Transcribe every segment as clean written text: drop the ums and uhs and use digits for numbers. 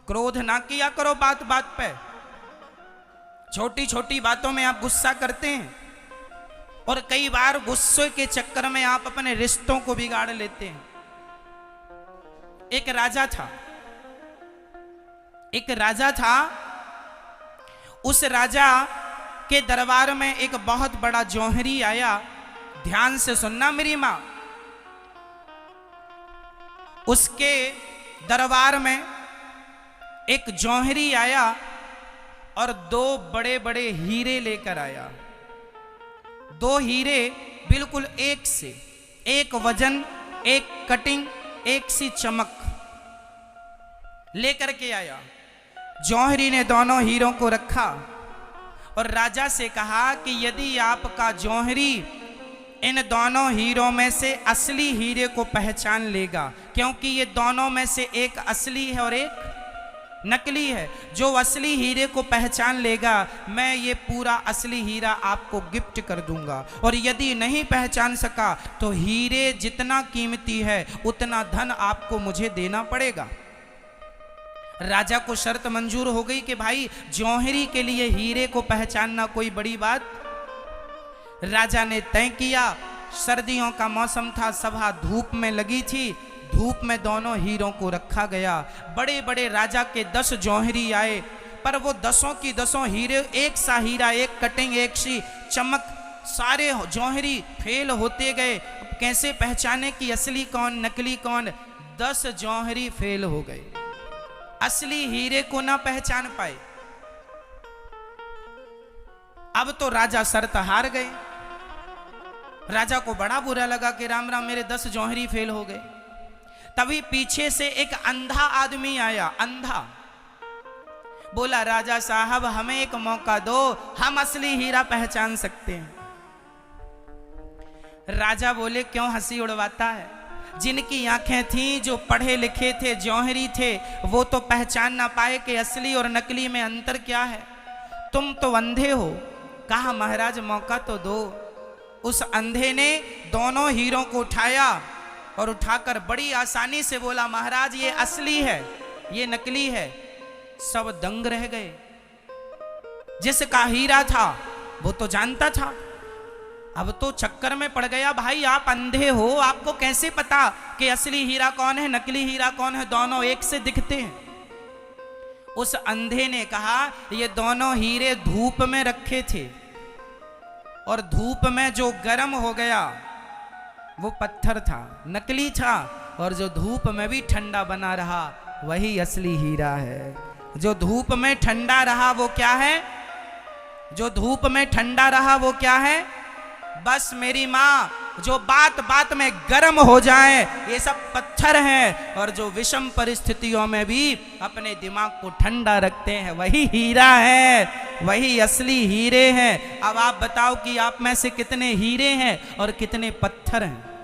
क्रोध ना किया करो बात बात पे। छोटी छोटी बातों में आप गुस्सा करते हैं और कई बार गुस्से के चक्कर में आप अपने रिश्तों को बिगाड़ लेते हैं। एक राजा था, उस राजा के दरबार में एक बहुत बड़ा जौहरी आया। ध्यान से सुनना मेरी मां। उसके दरबार में एक जौहरी आया और 2 बड़े बड़े हीरे लेकर आया। 2 हीरे बिल्कुल एक से एक वजन, एक कटिंग, एक सी चमक लेकर के आया। जौहरी ने दोनों हीरों को रखा और राजा से कहा कि यदि आपका जौहरी इन दोनों हीरों में से असली हीरे को पहचान लेगा, क्योंकि ये दोनों में से एक असली है और एक नकली है, जो असली हीरे को पहचान लेगा मैं ये पूरा असली हीरा आपको गिफ्ट कर दूंगा, और यदि नहीं पहचान सका तो हीरे जितना कीमती है उतना धन आपको मुझे देना पड़ेगा। राजा को शर्त मंजूर हो गई कि भाई जौहरी के लिए हीरे को पहचानना कोई बड़ी बात। राजा ने तय किया। सर्दियों का मौसम था, सभा धूप में लगी थी। धूप में दोनों हीरों को रखा गया। बड़े बड़े राजा के 10 जौहरी आए, पर वो 10 की 10 हीरे, एक सा हीरा, एक कटिंग, एक सी चमक, सारे जौहरी फेल होते गए। अब कैसे पहचाने कि असली कौन नकली कौन? 10 जौहरी फेल हो गए, असली हीरे को ना पहचान पाए। अब तो राजा शर्त हार गए। राजा को बड़ा बुरा लगा कि राम राम मेरे 10 जौहरी फेल हो गए। तभी पीछे से एक अंधा आदमी आया। अंधा बोला, राजा साहब हमें एक मौका दो, हम असली हीरा पहचान सकते हैं। राजा बोले, क्यों हंसी उड़वाता है? जिनकी आंखें थीं, जो पढ़े लिखे थे, जौहरी थे, वो तो पहचान ना पाए कि असली और नकली में अंतर क्या है। तुम तो अंधे हो। कहा, महाराज मौका तो दो। उस अंधे ने दोनों हीरों को उठाया और उठाकर बड़ी आसानी से बोला, महाराज ये असली है, ये नकली है। सब दंग रह गए। जिसका हीरा था वो तो जानता था, अब तो चक्कर में पड़ गया। भाई आप अंधे हो, आपको कैसे पता कि असली हीरा कौन है, नकली हीरा कौन है? दोनों एक से दिखते हैं। उस अंधे ने कहा, ये दोनों हीरे धूप में रखे थे और धूप में जो गर्म हो गया वो पत्थर था, नकली था, और जो धूप में भी ठंडा बना रहा वही असली हीरा है। जो धूप में ठंडा रहा वो क्या है? जो धूप में ठंडा रहा वो क्या है? बस मेरी माँ, जो बात बात में गर्म हो जाए ये सब पत्थर हैं, और जो विषम परिस्थितियों में भी अपने दिमाग को ठंडा रखते हैं वही हीरा है, वही असली हीरे हैं। अब आप बताओ कि आप में से कितने हीरे हैं और कितने पत्थर हैं?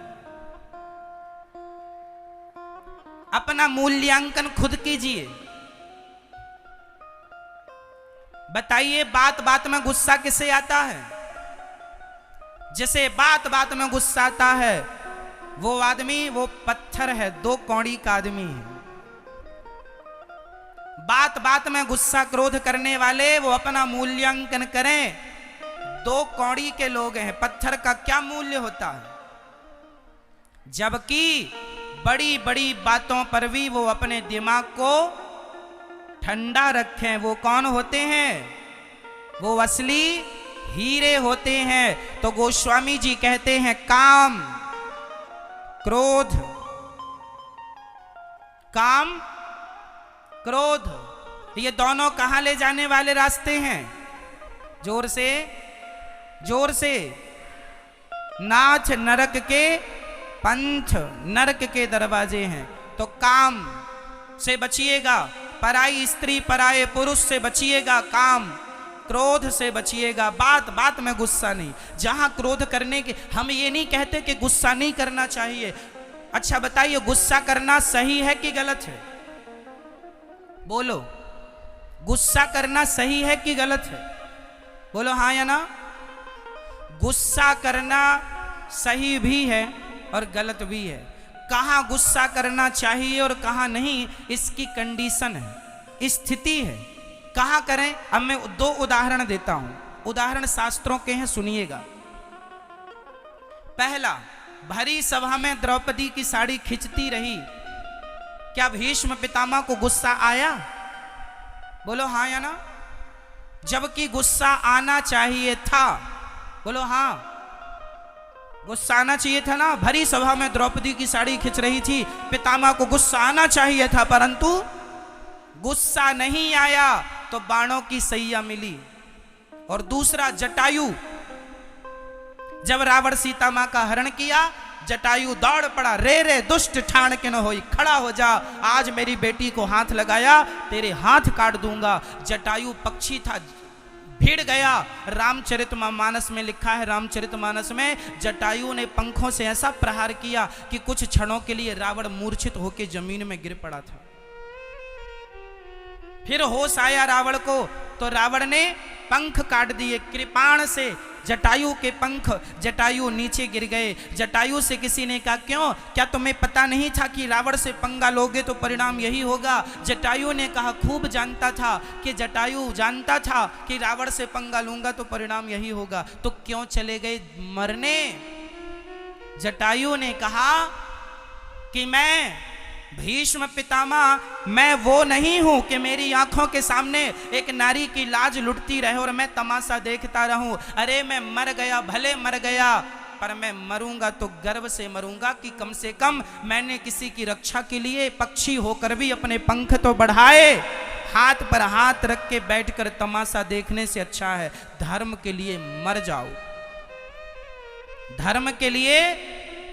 अपना मूल्यांकन खुद कीजिए। बताइए, बात बात में गुस्सा किसे आता है? जिसे बात बात में गुस्सा आता है वो आदमी, वो पत्थर है, 2 कौड़ी का आदमी है। बात बात में गुस्सा क्रोध करने वाले वो अपना मूल्यांकन करें, 2 कौड़ी के लोग हैं। पत्थर का क्या मूल्य होता है? जबकि बड़ी बड़ी बातों पर भी वो अपने दिमाग को ठंडा रखें, वो कौन होते हैं? वो असली हीरे होते हैं। तो गोस्वामी जी कहते हैं, काम क्रोध, काम क्रोध, ये दोनों कहां ले जाने वाले रास्ते हैं? जोर से, जोर से। नाथ नरक के पंथ, नरक के दरवाजे हैं। तो काम से बचिएगा, पराई स्त्री पराये पुरुष से बचिएगा, काम क्रोध से बचिएगा। बात बात में गुस्सा नहीं। जहां क्रोध करने के, हम ये नहीं कहते कि गुस्सा नहीं करना चाहिए। अच्छा बताइए, गुस्सा करना सही है कि गलत है? बोलो, गुस्सा करना सही है कि गलत है? बोलो हाँ या ना। गुस्सा करना सही भी है और गलत भी है। कहाँ गुस्सा करना चाहिए और कहाँ नहीं, इसकी कंडीशन है। स्थिति है। कहाँ करें? अब मैं 2 उदाहरण देता हूं। उदाहरण शास्त्रों के हैं, सुनिएगा। पहला, भरी सभा में द्रौपदी की साड़ी खिंचती रही, क्या भीष्म पितामह को गुस्सा आया? बोलो हाँ या ना। जबकि गुस्सा आना चाहिए था। बोलो हाँ, गुस्सा आना चाहिए था ना। भरी सभा में द्रौपदी की साड़ी खिंच रही थी, पितामह को गुस्सा आना चाहिए था, परंतु गुस्सा नहीं आया तो बाणों की सैया मिली। और दूसरा, जटायु, जब रावण सीता मां का हरण किया, जटायु दौड़ पड़ा, रे रे दुष्ट ठान के न होई, खड़ा हो जा, आज मेरी बेटी को हाथ लगाया तेरे हाथ काट दूंगा। जटायु पक्षी था, भिड़ गया। रामचरितमानस में लिखा है, रामचरितमानस में जटायु ने पंखों से ऐसा प्रहार किया कि कुछ क्षणों के लिए रावण मूर्छित होकर जमीन में गिर पड़ा था। फिर होश आया रावण को, तो रावण ने पंख काट दिए कृपाण से, जटायु के पंख। जटायु नीचे गिर गए। जटायु से किसी ने कहा, क्यों, क्या तुम्हें पता नहीं था कि रावण से पंगा लोगे तो परिणाम यही होगा? जटायु ने कहा, खूब जानता था कि जटायु जानता था कि रावण से पंगा लूंगा तो परिणाम यही होगा, तो क्यों चले गए मरने? जटायु ने कहा कि मैं भीष्म पितामह, मैं वो नहीं हूं कि मेरी आंखों के सामने एक नारी की लाज लुटती रहे और मैं तमाशा देखता रहूं। अरे मैं मर गया, भले मर गया, पर मैं मरूंगा तो गर्व से मरूंगा कि कम से कम मैंने किसी की रक्षा के लिए पक्षी होकर भी अपने पंख तो बढ़ाए। हाथ पर हाथ रख के बैठकर तमाशा देखने से अच्छा है धर्म के लिए मर जाओ, धर्म के लिए